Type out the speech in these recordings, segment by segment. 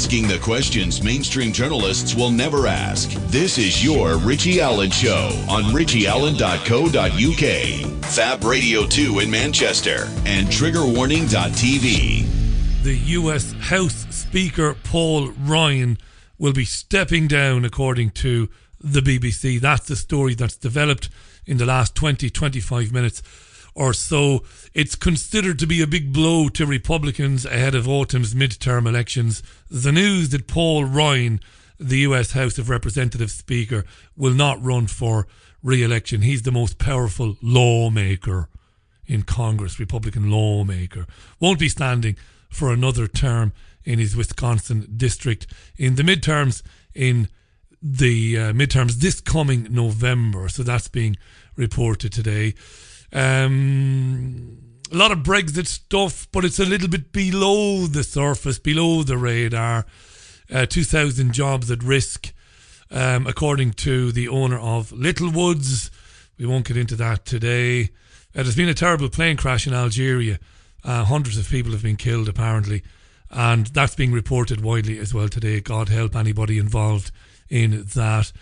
asking the questions mainstream journalists will never ask. This is your Richie Allen Show on richieallen.co.uk, Fab Radio 2 in Manchester, and triggerwarning.tv. The US House Speaker Paul Ryan will be stepping down, according to the BBC. That's the story that's developed in the last 20-25 minutes or so. It's considered to be a big blow to Republicans ahead of autumn's midterm elections. The news that Paul Ryan, the US House of Representatives Speaker, will not run for re-election. He's the most powerful lawmaker in Congress, Republican lawmaker. Won't be standing for another term in his Wisconsin district in the midterms this coming November. So that's being reported today. A lot of Brexit stuff, but it's a little bit below the surface, below the radar. 2,000 jobs at risk, according to the owner of Littlewoods. We won't get into that today. There's been a terrible plane crash in Algeria. Hundreds of people have been killed, apparently. And that's being reported widely as well today. God help anybody involved in that.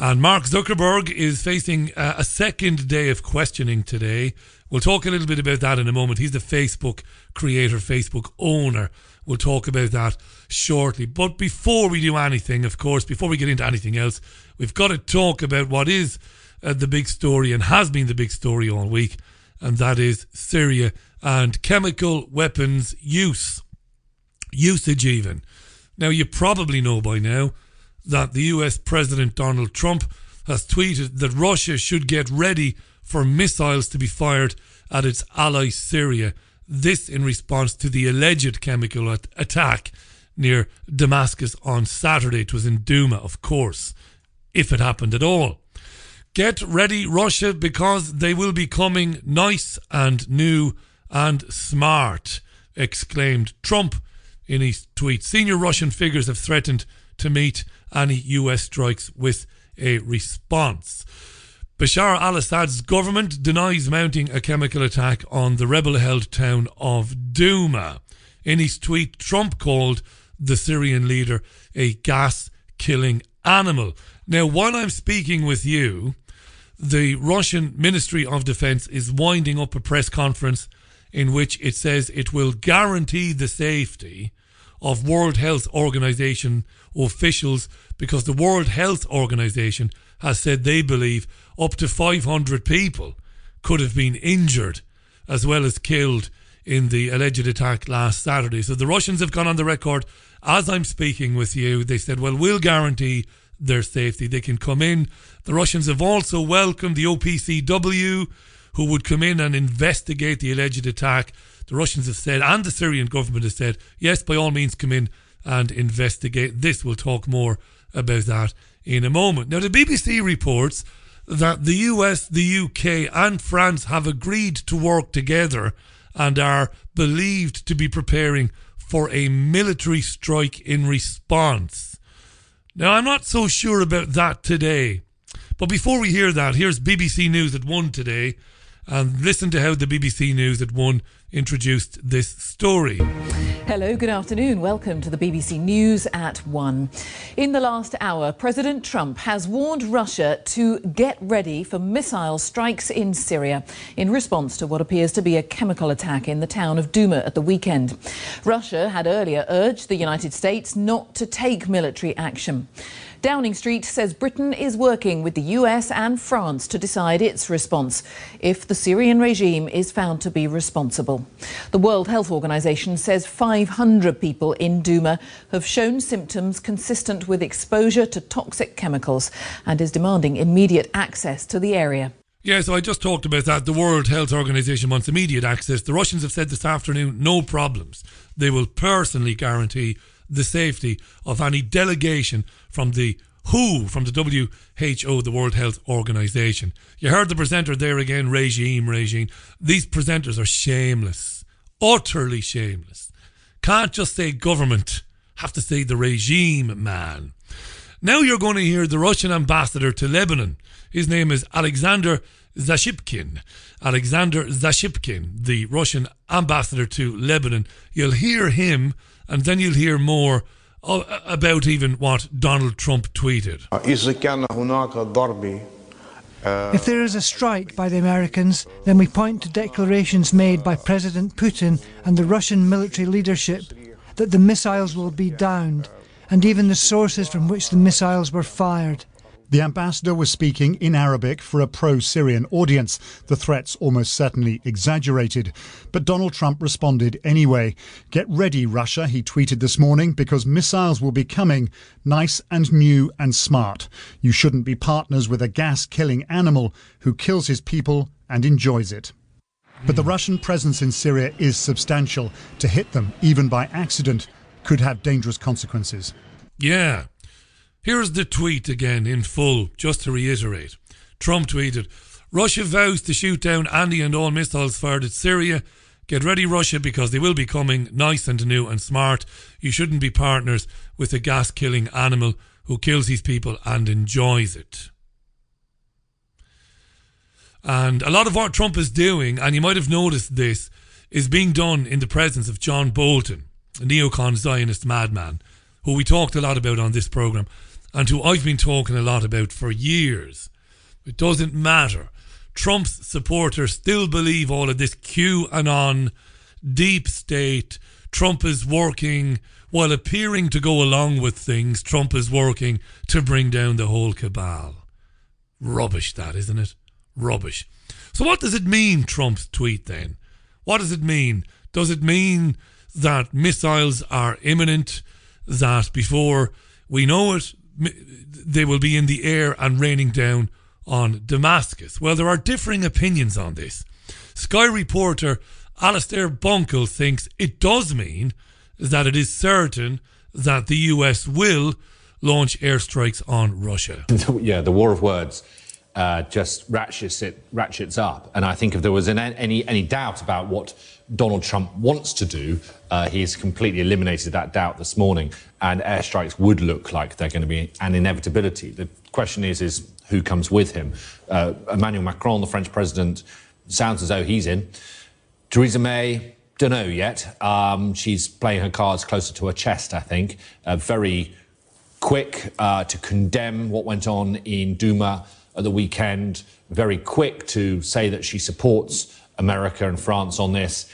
And Mark Zuckerberg is facing a second day of questioning today. We'll talk a little bit about that in a moment. He's the Facebook creator, Facebook owner. We'll talk about that shortly. But before we do anything, of course, before we get into anything else, we've got to talk about what is the big story and has been the big story all week. And that is Syria and chemical weapons usage even. Now, you probably know by now that the US President Donald Trump has tweeted that Russia should get ready for missiles to be fired at its ally Syria. This in response to the alleged chemical attack near Damascus on Saturday. It was in Douma, of course, if it happened at all. Get ready, Russia, because they will be coming nice and new and smart, exclaimed Trump in his tweet. Senior Russian figures have threatened to meet any US strikes with a response. Bashar al-Assad's government denies mounting a chemical attack on the rebel-held town of Douma. In his tweet, Trump called the Syrian leader a gas-killing animal. Now, while I'm speaking with you, the Russian Ministry of Defense is winding up a press conference in which it says it will guarantee the safety of World Health Organization officials, because the World Health Organization has said they believe up to 500 people could have been injured as well as killed in the alleged attack last Saturday. So the Russians have gone on the record as I'm speaking with you. They said, well, we'll guarantee their safety. They can come in. The Russians have also welcomed the OPCW, who would come in and investigate the alleged attack. The Russians have said, and the Syrian government has said, yes, by all means come in and investigate this. We'll talk more about that in a moment. Now, the BBC reports that the US, the UK and France have agreed to work together and are believed to be preparing for a military strike in response. Now, I'm not so sure about that today. But before we hear that, here's BBC News at 1 today. And listen to how the BBC News at 1 introduced this story. Hello, good afternoon. Welcome to the BBC News at 1. In the last hour, President Trump has warned Russia to get ready for missile strikes in Syria in response to what appears to be a chemical attack in the town of Douma at the weekend. Russia had earlier urged the United States not to take military action. Downing Street says Britain is working with the US and France to decide its response if the Syrian regime is found to be responsible. The World Health Organization says 500 people in Douma have shown symptoms consistent with exposure to toxic chemicals and is demanding immediate access to the area. Yeah, so I just talked about that. The World Health Organization wants immediate access. The Russians have said this afternoon, no problems. They will personally guarantee the safety of any delegation from the WHO, from the WHO, the World Health Organization. You heard the presenter there again, regime. These presenters are shameless, utterly shameless. Can't just say government, have to say the regime, man. Now you're going to hear the Russian ambassador to Lebanon. His name is Alexander Zashipkin. Alexander Zashipkin, the Russian ambassador to Lebanon. You'll hear him, and then you'll hear more about even what Donald Trump tweeted. If there is a strike by the Americans, then we point to declarations made by President Putin and the Russian military leadership that the missiles will be downed, and even the sources from which the missiles were fired. The ambassador was speaking in Arabic for a pro-Syrian audience, the threats almost certainly exaggerated. But Donald Trump responded anyway. "Get ready, Russia," he tweeted this morning, "because missiles will be coming, nice and new and smart. You shouldn't be partners with a gas-killing animal who kills his people and enjoys it." But the Russian presence in Syria is substantial. To hit them, even by accident, could have dangerous consequences. Yeah. Here's the tweet again in full, just to reiterate. Trump tweeted, "Russia vows to shoot down any and all missiles fired at Syria. Get ready, Russia, because they will be coming, nice and new and smart. You shouldn't be partners with a gas-killing animal who kills his people and enjoys it." And a lot of what Trump is doing, and you might have noticed this, is being done in the presence of John Bolton, a neocon Zionist madman, who we talked a lot about on this programme, and who I've been talking a lot about for years. It doesn't matter. Trump's supporters still believe all of this QAnon, deep state. Trump is working, while appearing to go along with things, Trump is working to bring down the whole cabal. Rubbish that, isn't it? Rubbish. So what does it mean, Trump's tweet then? What does it mean? Does it mean that missiles are imminent, that before we know it, they will be in the air and raining down on Damascus? Well, there are differing opinions on this. Sky reporter Alastair Bunkle thinks it does mean that it is certain that the US will launch airstrikes on Russia. Yeah, the war of words just ratchets up. And I think if there was any doubt about what Donald Trump wants to do, he's completely eliminated that doubt this morning, and airstrikes would look like they're going to be an inevitability. The question is who comes with him? Emmanuel Macron, the French president, sounds as though he's in. Theresa May, don't know yet. She's playing her cards closer to her chest, I think. Very quick to condemn what went on in Duma at the weekend. Very quick to say that she supports America and France on this.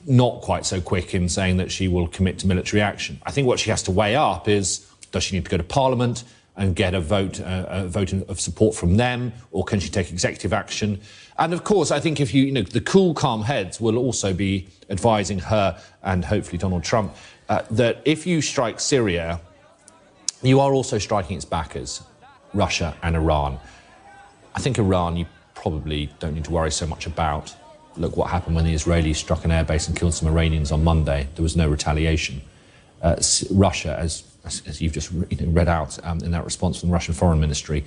Not quite so quick in saying that she will commit to military action. I think what she has to weigh up is, does she need to go to Parliament and get a vote of support from them, or can she take executive action? And of course, I think if the cool, calm heads will also be advising her and hopefully Donald Trump that if you strike Syria, you are also striking its backers, Russia and Iran. I think Iran, you probably don't need to worry so much about. Look what happened when the Israelis struck an airbase and killed some Iranians on Monday. There was no retaliation. Russia, as you've just read out in that response from the Russian Foreign Ministry,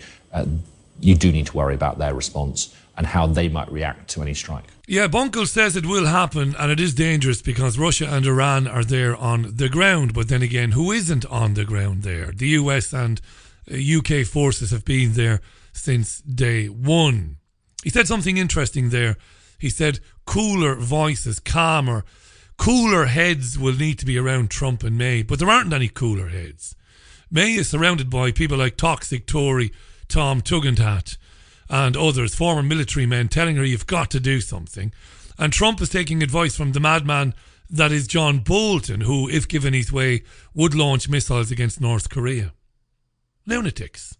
you do need to worry about their response and how they might react to any strike. Yeah, Bunkle says it will happen, and it is dangerous because Russia and Iran are there on the ground. But then again, who isn't on the ground there? The US and UK forces have been there since day one. He said something interesting there. He said cooler voices, calmer, cooler heads will need to be around Trump and May, but there aren't any cooler heads. May is surrounded by people like toxic Tory Tom Tugendhat and others, former military men, telling her you've got to do something. And Trump is taking advice from the madman that is John Bolton, who, if given his way, would launch missiles against North Korea. Lunatics.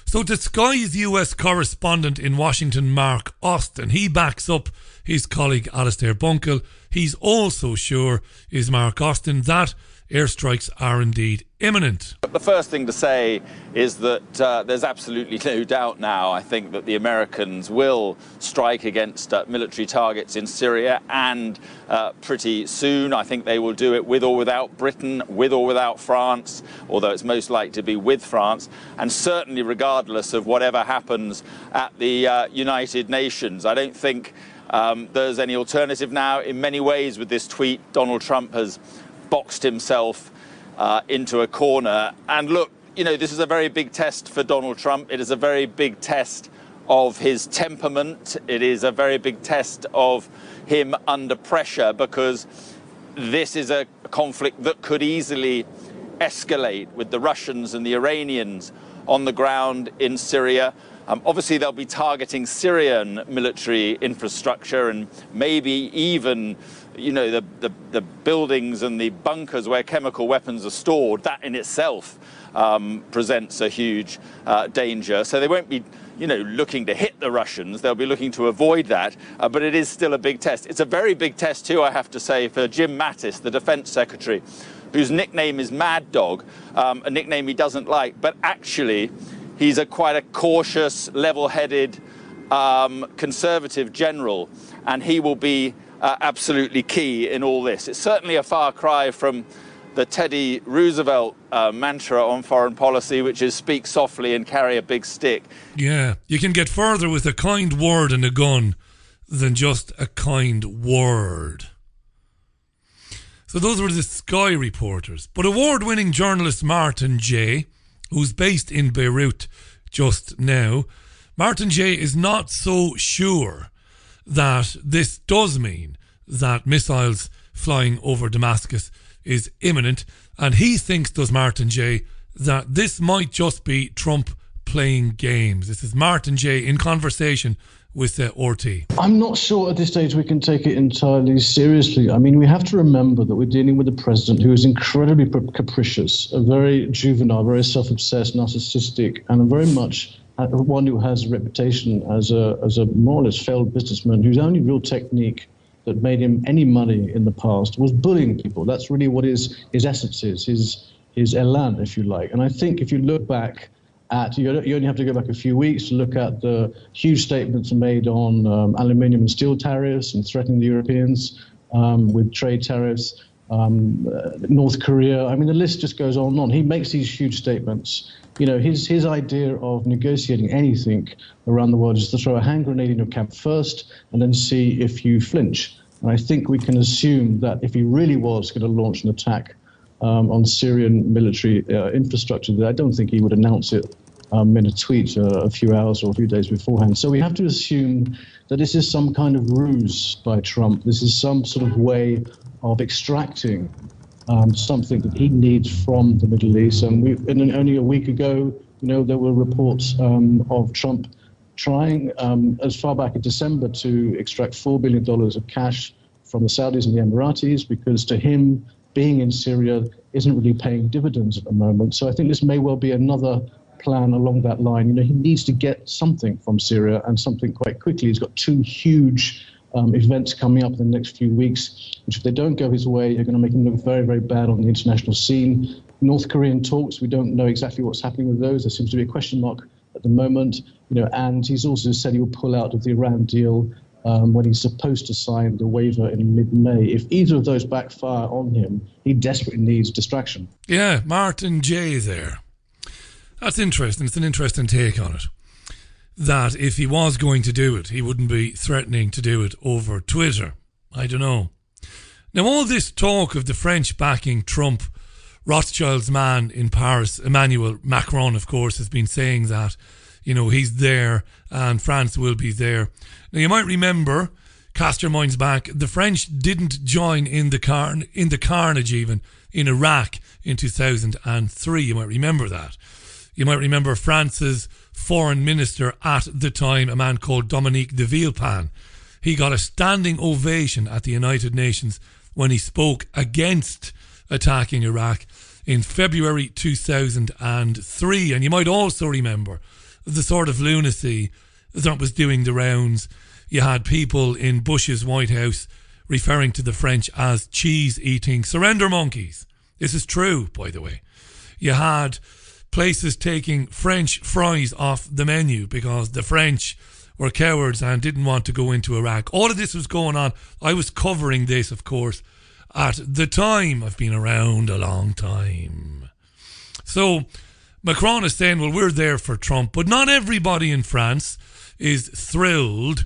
So the Sky's US correspondent in Washington, Mark Austin, he backs up his colleague Alastair Bunkle. He's also sure, is Mark Austin, that airstrikes are indeed imminent. The first thing to say is that there's absolutely no doubt now, I think, that the Americans will strike against military targets in Syria, and pretty soon. I think they will do it with or without Britain, with or without France, although it's most likely to be with France, and certainly regardless of whatever happens at the United Nations. I don't think there's any alternative now. In many ways, with this tweet, Donald Trump has boxed himself into a corner. And look, this is a very big test for Donald Trump. It is a very big test of his temperament. It is a very big test of him under pressure, because this is a conflict that could easily escalate with the Russians and the Iranians on the ground in Syria. Obviously, they'll be targeting Syrian military infrastructure and maybe even, the buildings and the bunkers where chemical weapons are stored. That in itself presents a huge danger. So they won't be, looking to hit the Russians. They'll be looking to avoid that. But it is still a big test. It's a very big test, too, I have to say, for Jim Mattis, the Defence Secretary, whose nickname is Mad Dog, a nickname he doesn't like. But actually, he's quite a cautious, level-headed, conservative general, and he will be absolutely key in all this. It's certainly a far cry from the Teddy Roosevelt mantra on foreign policy, which is speak softly and carry a big stick. Yeah, you can get further with a kind word and a gun than just a kind word. So those were the Sky reporters. But award-winning journalist Martin Jay, who's based in Beirut just now, Martin Jay is not so sure that this does mean that missiles flying over Damascus is imminent. And he thinks, does Martin Jay, that this might just be Trump playing games. This is Martin Jay in conversation with RT. I'm not sure at this stage we can take it entirely seriously. I mean, we have to remember that we're dealing with a president who is incredibly capricious, a very juvenile, very self-obsessed, narcissistic, and very much one who has a reputation as a more or less failed businessman whose only real technique that made him any money in the past was bullying people. That's really what his essence is, his elan, if you like. And I think if you look back at, you only have to go back a few weeks to look at the huge statements made on aluminium and steel tariffs and threatening the Europeans with trade tariffs, North Korea. I mean, the list just goes on and on. He makes these huge statements. His idea of negotiating anything around the world is to throw a hand grenade in your camp first and then see if you flinch. And I think we can assume that if he really was going to launch an attack on Syrian military infrastructure, that I don't think he would announce it in a tweet a few hours or a few days beforehand. So we have to assume that this is some kind of ruse by Trump. This is some sort of way of extracting something that he needs from the Middle East. And only a week ago, there were reports of Trump trying, as far back in December, to extract $4 billion of cash from the Saudis and the Emiratis, because to him, being in Syria isn't really paying dividends at the moment. So I think this may well be another plan along that line. He needs to get something from Syria, and something quite quickly. He's got two huge events coming up in the next few weeks, which if they don't go his way, are going to make him look very, very bad on the international scene. North Korean talks, we don't know exactly what's happening with those. There seems to be a question mark at the moment. And he's also said he will pull out of the Iran deal when he's supposed to sign the waiver in mid-May. If either of those backfire on him, he desperately needs distraction. Yeah, Martin Jay there. That's interesting. It's an interesting take on it. That if he was going to do it, he wouldn't be threatening to do it over Twitter. I don't know. Now, all this talk of the French backing Trump, Rothschild's man in Paris, Emmanuel Macron, of course, has been saying that, he's there and France will be there. Now, you might remember, cast your minds back, the French didn't join in the carnage even in Iraq in 2003. You might remember that. You might remember France's foreign minister at the time, a man called Dominique de Villepin. He got a standing ovation at the United Nations when he spoke against attacking Iraq in February 2003. And you might also remember the sort of lunacy that was doing the rounds. You had people in Bush's White House referring to the French as cheese-eating surrender monkeys. This is true, by the way. You had places taking French fries off the menu because the French were cowards and didn't want to go into Iraq. All of this was going on. I was covering this, of course, at the time. I've been around a long time. So Macron is saying, well, we're there for Trump. But not everybody in France is thrilled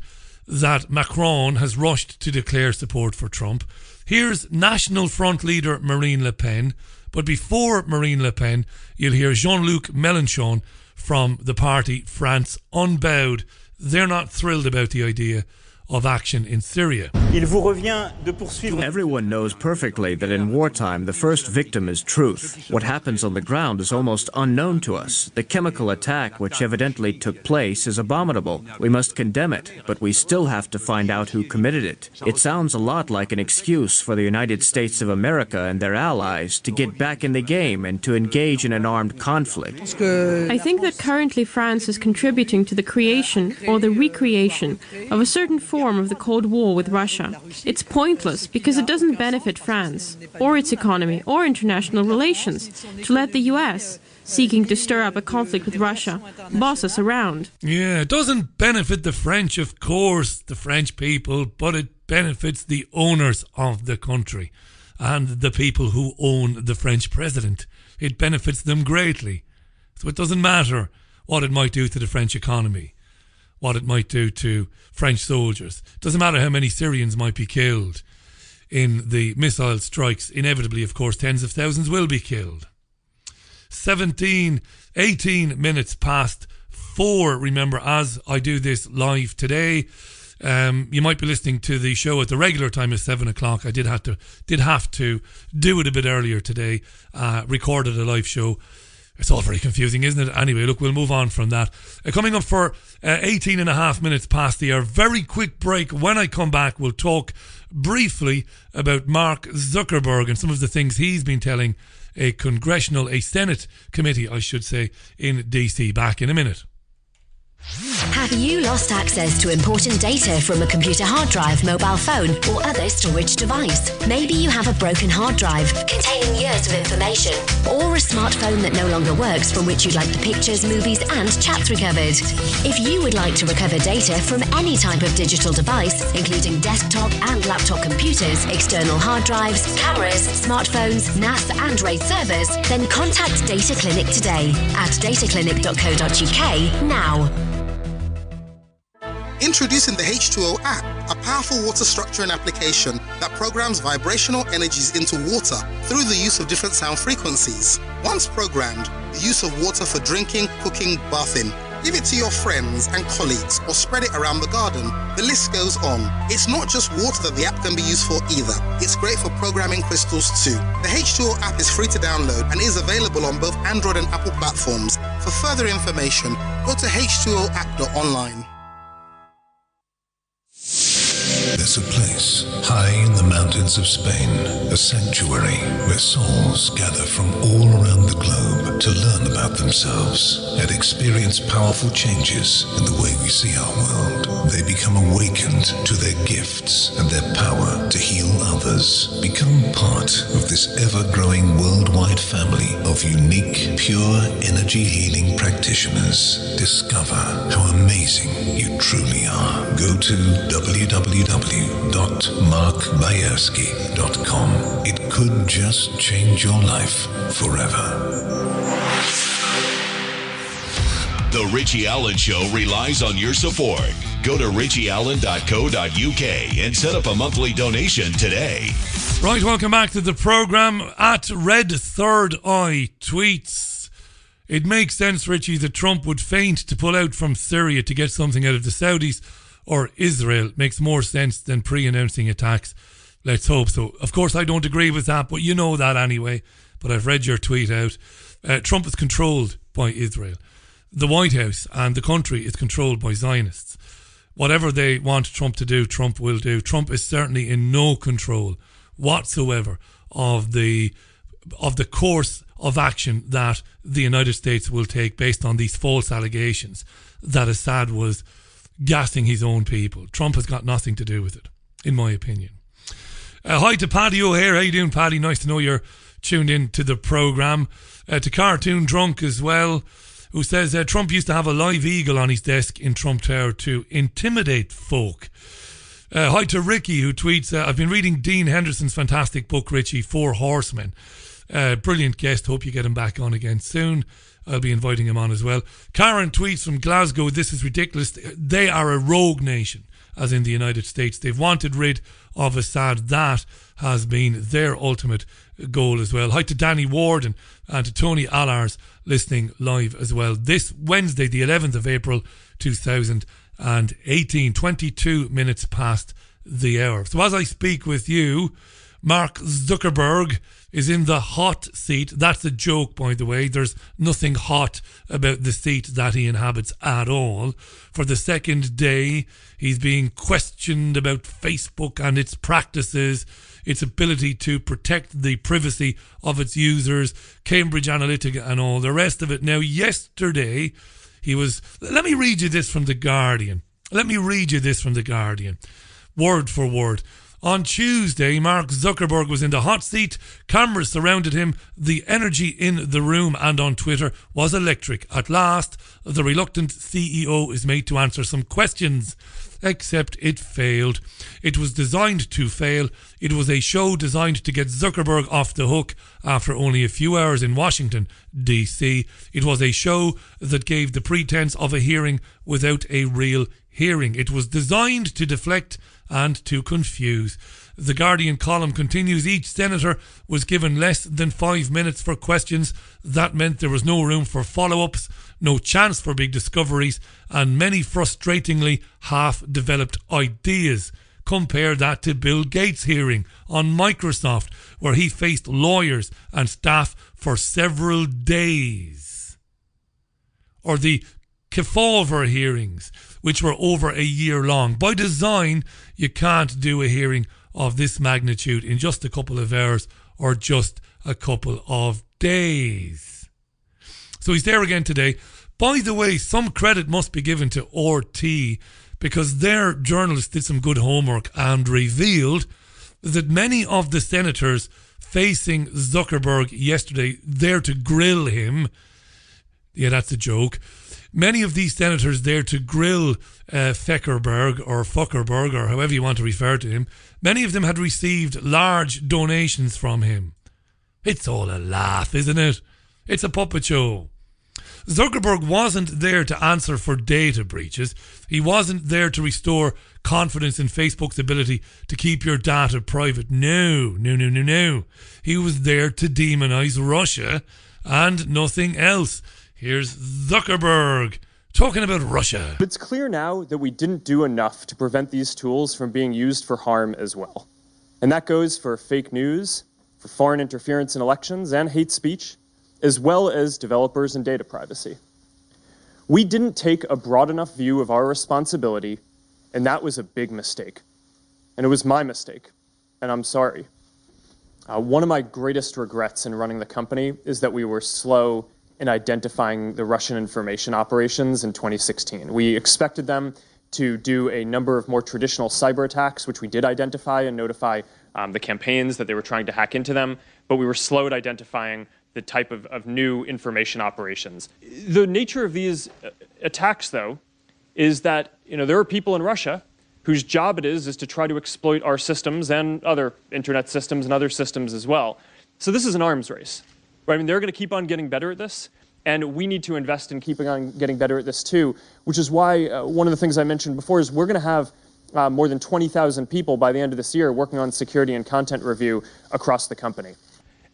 that Macron has rushed to declare support for Trump. Here's National Front leader Marine Le Pen. But before Marine Le Pen, you'll hear Jean-Luc Mélenchon from the party France Unbowed. They're not thrilled about the idea of action in Syria. Everyone knows perfectly that in wartime, the first victim is truth. What happens on the ground is almost unknown to us. The chemical attack, which evidently took place, is abominable. We must condemn it, but we still have to find out who committed it. It sounds a lot like an excuse for the United States of America and their allies to get back in the game and to engage in an armed conflict. I think that currently France is contributing to the creation or the recreation of a certain form of the Cold War with Russia. It's pointless because it doesn't benefit France or its economy or international relations to let the US, seeking to stir up a conflict with Russia, boss us around. Yeah, it doesn't benefit the French, of course, the French people, but it benefits the owners of the country and the people who own the French president. It benefits them greatly. So it doesn't matter what it might do to the French economy, what it might do to French soldiers. It doesn't matter how many Syrians might be killed in the missile strikes. Inevitably, of course, tens of thousands will be killed. 18 minutes past 4. Remember, as I do this live today, you might be listening to the show at the regular time of 7 o'clock. I did have to do it a bit earlier today. Recorded a live show. It's all very confusing, isn't it? Anyway, look, we'll move on from that. Coming up for 18 and a half minutes past the hour. Very quick break. When I come back, we'll talk briefly about Mark Zuckerberg and some of the things he's been telling a Senate committee, I should say, in DC. Back in a minute. Have you lost access to important data from a computer hard drive, mobile phone, or other storage device? Maybe you have a broken hard drive containing years of information, or a smartphone that no longer works from which you'd like the pictures, movies, and chats recovered. If you would like to recover data from any type of digital device, including desktop and laptop computers, external hard drives, cameras, smartphones, NAS, and RAID servers, then contact Data Clinic today at dataclinic.co.uk now. Introducing the H2O app, a powerful water structuring application that programs vibrational energies into water through the use of different sound frequencies. Once programmed, the use of water for drinking, cooking, bathing. Give it to your friends and colleagues or spread it around the garden. The list goes on. It's not just water that the app can be used for either. It's great for programming crystals too. The H2O app is free to download and is available on both Android and Apple platforms. For further information, go to h2oapp.online. There's a place high in the mountains of Spain, a sanctuary where souls gather from all around the globe to learn about themselves and experience powerful changes in the way we see our world. They become awakened to their gifts and their power to heal others. Become part of this ever-growing worldwide family of unique, pure energy healing practitioners. Discover how amazing you truly are. Go to www.markbayerski.com. It could just change your life forever. The Richie Allen Show relies on your support. Go to richieallen.co.uk and set up a monthly donation today. Right, welcome back to the programme. At Red Third Eye tweets, it makes sense, Richie, that Trump would feint to pull out from Syria to get something out of the Saudis or Israel. Makes more sense than pre-announcing attacks. Let's hope so. Of course, I don't agree with that, but you know that anyway. But I've read your tweet out. Trump is controlled by Israel. The White House and the country is controlled by Zionists. Whatever they want Trump to do, Trump will do. Trump is certainly in no control whatsoever of the course of action that the United States will take based on these false allegations that Assad was gassing his own people. Trump has got nothing to do with it, in my opinion. Hi to Paddy O'Hare. How you doing, Paddy? Nice to know you're tuned in to the programme. To Cartoon Drunk as well, who says Trump used to have a live eagle on his desk in Trump Tower to intimidate folk. Hi to Ricky, who tweets, I've been reading Dean Henderson's fantastic book, Richie, Four Horsemen. Brilliant guest. Hope you get him back on again soon. I'll be inviting him on as well. Karen tweets from Glasgow, this is ridiculous. They are a rogue nation, as in the United States. They've wanted rid of Assad. That has been their ultimate goal as well. Hi to Danny Warden and to Tony Allars listening live as well. This Wednesday, the 11th of April 2018, 22 minutes past the hour. So as I speak with you, Mark Zuckerberg is in the hot seat. That's a joke, by the way. There's nothing hot about the seat that he inhabits at all. For the second day, he's being questioned about Facebook and its practices, its ability to protect the privacy of its users, Cambridge Analytica and all the rest of it. Now, yesterday, he was... Let me read you this from The Guardian. Word for word. On Tuesday, Mark Zuckerberg was in the hot seat. Cameras surrounded him. The energy in the room and on Twitter was electric. At last, the reluctant CEO is made to answer some questions. Except it failed. It was designed to fail. It was a show designed to get Zuckerberg off the hook after only a few hours in Washington, D.C. It was a show that gave the pretense of a hearing without a real hearing. It was designed to deflect and to confuse. The Guardian column continues, each senator was given less than 5 minutes for questions. That meant there was no room for follow-ups, no chance for big discoveries, and many frustratingly half-developed ideas. Compare that to Bill Gates' hearing on Microsoft, where he faced lawyers and staff for several days. Or the Kefauver hearings, which were over a year long. By design, you can't do a hearing of this magnitude in just a couple of hours or just a couple of days. So he's there again today. By the way, some credit must be given to RT, because their journalists did some good homework and revealed that many of the senators facing Zuckerberg yesterday, there to grill him, yeah, that's a joke, many of these senators there to grill Feckerberg or Fuckerberg or however you want to refer to him, many of them had received large donations from him. It's all a laugh, isn't it? It's a puppet show. Zuckerberg wasn't there to answer for data breaches. He wasn't there to restore confidence in Facebook's ability to keep your data private. No. He was there to demonize Russia and nothing else. Here's Zuckerberg talking about Russia. It's clear now that we didn't do enough to prevent these tools from being used for harm as well. And that goes for fake news, for foreign interference in elections and hate speech, as well as developers and data privacy. We didn't take a broad enough view of our responsibility, and that was a big mistake. And it was my mistake, and I'm sorry. One of my greatest regrets in running the company is that we were slow in identifying the Russian information operations in 2016. We expected them to do a number of more traditional cyber attacks, which we did identify and notify the campaigns that they were trying to hack into them, but we were slow at identifying the type of new information operations. The nature of these attacks, though, is that there are people in Russia whose job it is to try to exploit our systems and other internet systems and other systems as well. So this is an arms race. Right? I mean, they're going to keep on getting better at this, and we need to invest in keeping on getting better at this too, which is why one of the things I mentioned before is we're going to have more than 20,000 people by the end of this year working on security and content review across the company.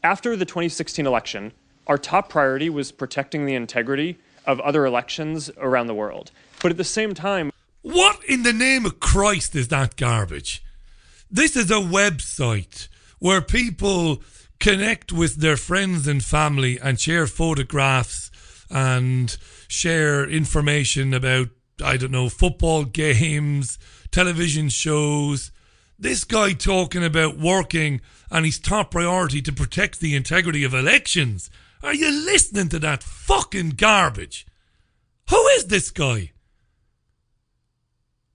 After the 2016 election, our top priority was protecting the integrity of other elections around the world. But at the same time... What in the name of Christ is that garbage? This is a website where people connect with their friends and family and share photographs and share information about, I don't know, football games, television shows. This guy talking about working and his top priority to protect the integrity of elections. Are you listening to that fucking garbage? Who is this guy?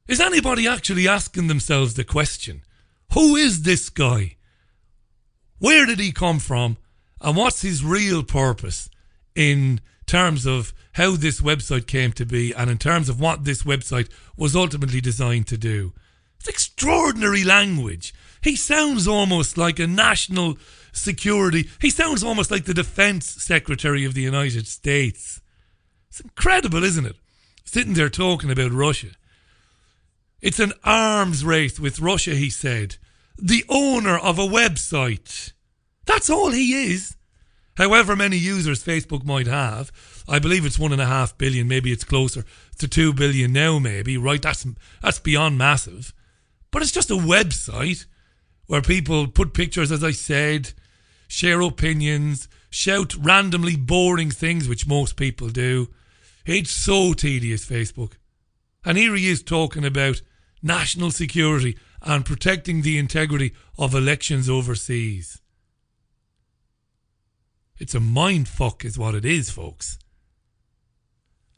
Is anybody actually asking themselves the question? Who is this guy? Where did he come from? And what's his real purpose in terms of how this website came to be and in terms of what this website was ultimately designed to do? It's extraordinary language. He sounds almost like a national security. He sounds almost like the Defense Secretary of the United States. It's incredible, isn't it? Sitting there talking about Russia. It's an arms race with Russia, he said. The owner of a website. That's all he is. However many users Facebook might have, I believe it's 1.5 billion, maybe it's closer to 2 billion now, maybe, right? That's beyond massive. But it's just a website where people put pictures, as I said, share opinions, shout randomly boring things, which most people do. It's so tedious, Facebook. And here he is talking about national security and protecting the integrity of elections overseas. It's a mind fuck is what it is, folks.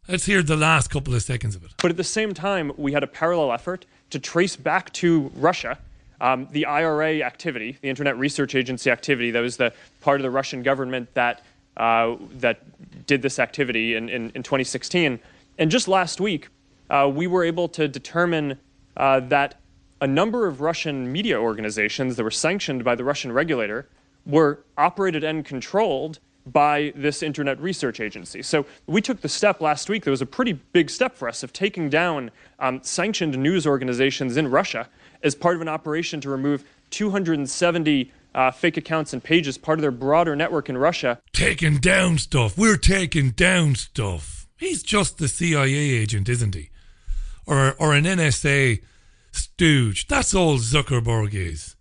Let's hear the last couple of seconds of it. But at the same time, we had a parallel effort to trace back to Russia the IRA activity, the Internet Research Agency activity. That was the part of the Russian government that did this activity in 2016. And just last week, we were able to determine that a number of Russian media organizations that were sanctioned by the Russian regulator were operated and controlled by this Internet Research Agency. So we took the step last week, there was a pretty big step for us, of taking down sanctioned news organizations in Russia as part of an operation to remove 270 fake accounts and pages, part of their broader network in Russia. Taking down stuff. We're taking down stuff. He's just the CIA agent, isn't he? Or an NSA stooge. That's all Zuckerberg is.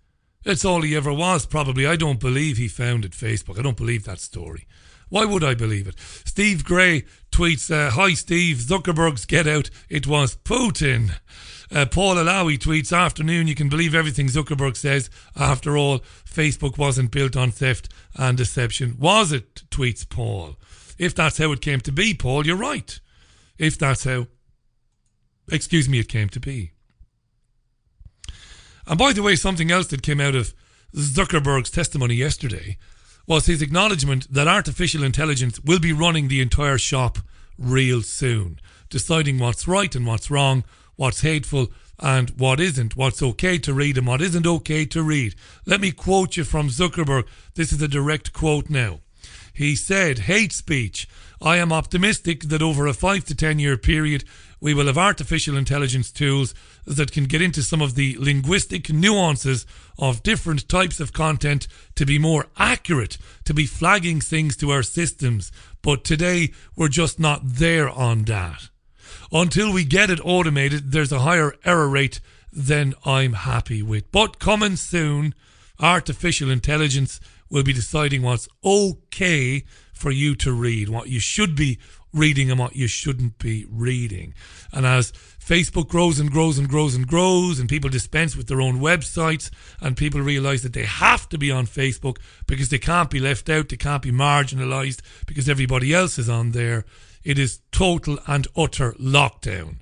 That's all he ever was, probably. I don't believe he founded Facebook. I don't believe that story. Why would I believe it? Steve Gray tweets, hi Steve, Zuckerberg's get out. It was Putin. Paul Alawi tweets, afternoon, you can believe everything Zuckerberg says. After all, Facebook wasn't built on theft and deception. Was it? Tweets Paul. If that's how it came to be, Paul, you're right. If that's how, it came to be. And by the way, something else that came out of Zuckerberg's testimony yesterday was his acknowledgement that artificial intelligence will be running the entire shop real soon, deciding what's right and what's wrong, what's hateful and what isn't, what's okay to read and what isn't okay to read. Let me quote you from Zuckerberg. This is a direct quote now. He said, hate speech. I am optimistic that over a 5 to 10 year period, we will have artificial intelligence tools that can get into some of the linguistic nuances of different types of content to be more accurate, to be flagging things to our systems. But today, we're just not there on that. Until we get it automated, there's a higher error rate than I'm happy with. But coming soon, artificial intelligence will be deciding what's okay for you to read, what you should be reading and what you shouldn't be reading. And as Facebook grows and grows and grows and grows, and people dispense with their own websites, and people realise that they have to be on Facebook because they can't be left out, they can't be marginalised because everybody else is on there, it is total and utter lockdown.